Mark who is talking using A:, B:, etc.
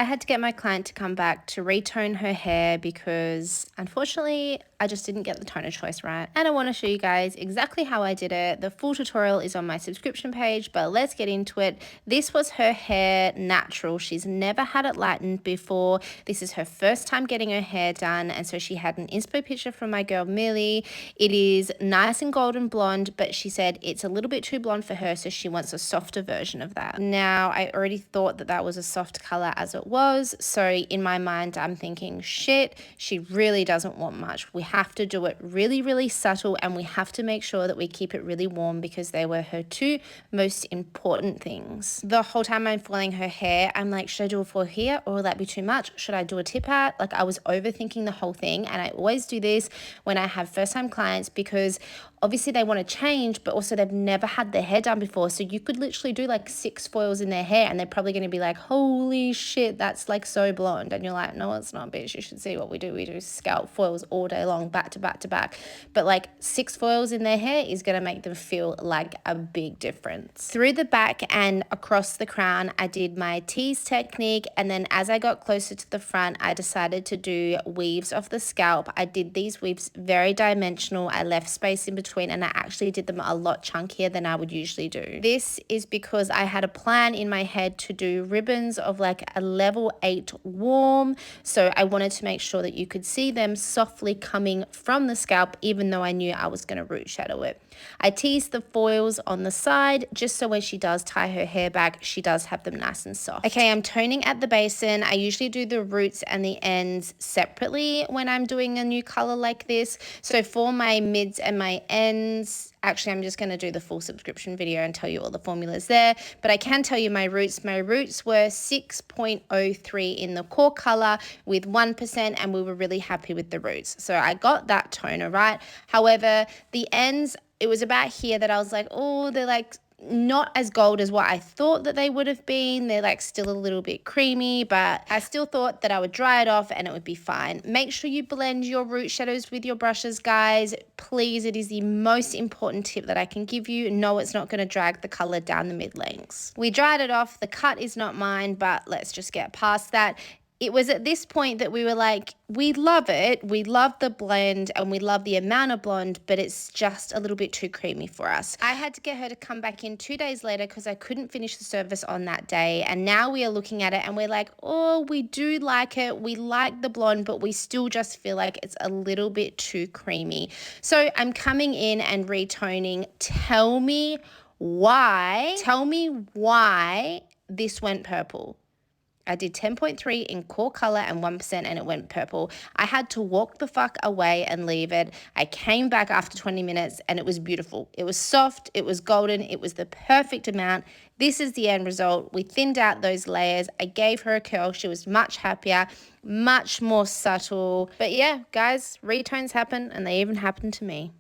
A: I had to get my client to come back to retone her hair because unfortunately I just didn't get the toner choice right. And I want to show you guys exactly how I did it. The full tutorial is on my subscription page, but let's get into it. This was her hair natural. She's never had it lightened before. This is her first time getting her hair done. And so she had an inspo picture from my girl Millie. It is nice and golden blonde, but she said it's a little bit too blonde for her, so she wants a softer version of that. Now, I already thought that that was a soft color as it was, so in my mind I'm thinking, shit, she really doesn't want much. We have to do it really, really subtle, and we have to make sure that we keep it really warm because they were her two most important things. The whole time I'm foiling her hair, I'm like, should I do a foil here, or will that be too much? Should I do a tip out? Like, I was overthinking the whole thing, and I always do this when I have first time clients because obviously they want to change, but also they've never had their hair done before. So you could literally do like 6 foils in their hair and they're probably going to be like, holy shit, that's like so blonde. And you're like, no, it's not, bitch. You should see what we do. We do scalp foils all day long, back to back to back. But like 6 foils in their hair is going to make them feel like a big difference. Through the back and across the crown, I did my tease technique. And then as I got closer to the front, I decided to do weaves of the scalp. I did these weaves very dimensional. I left space in between, and I actually did them a lot chunkier than I would usually do. This is because I had a plan in my head to do ribbons of like a level 8 warm, so I wanted to make sure that you could see them softly coming from the scalp, even though I knew I was going to root shadow it. I teased the foils on the side just so when she does tie her hair back, she does have them nice and soft. Okay, I'm toning at the basin. I usually do the roots and the ends separately when I'm doing a new color like this. So for my mids and my ends, actually, I'm just going to do the full subscription video and tell you all the formulas there. But I can tell you my roots. My roots were 6.03 in the core color with 1%, and we were really happy with the roots. So I got that toner right. However, the ends, it was about here that I was like, oh, they're like not as gold as what I thought that they would have been. They're like still a little bit creamy, but I still thought that I would dry it off and it would be fine. Make sure you blend your root shadows with your brushes, guys. Please, it is the most important tip that I can give you. No, it's not going to drag the color down the mid lengths. We dried it off. The cut is not mine, but let's just get past that. It was at this point that we were like, we love it. We love the blend and we love the amount of blonde, but it's just a little bit too creamy for us. I had to get her to come back in 2 days later because I couldn't finish the service on that day. And now we are looking at it and we're like, oh, we do like it. We like the blonde, but we still just feel like it's a little bit too creamy. So I'm coming in and retoning. Tell me why this went purple. I did 10.3 in core color and 1%, and it went purple. I had to walk the fuck away and leave it. I came back after 20 minutes and it was beautiful. It was soft, it was golden, it was the perfect amount. This is the end result. We thinned out those layers. I gave her a curl. She was much happier, much more subtle. But yeah, guys, retones happen, and they even happen to me.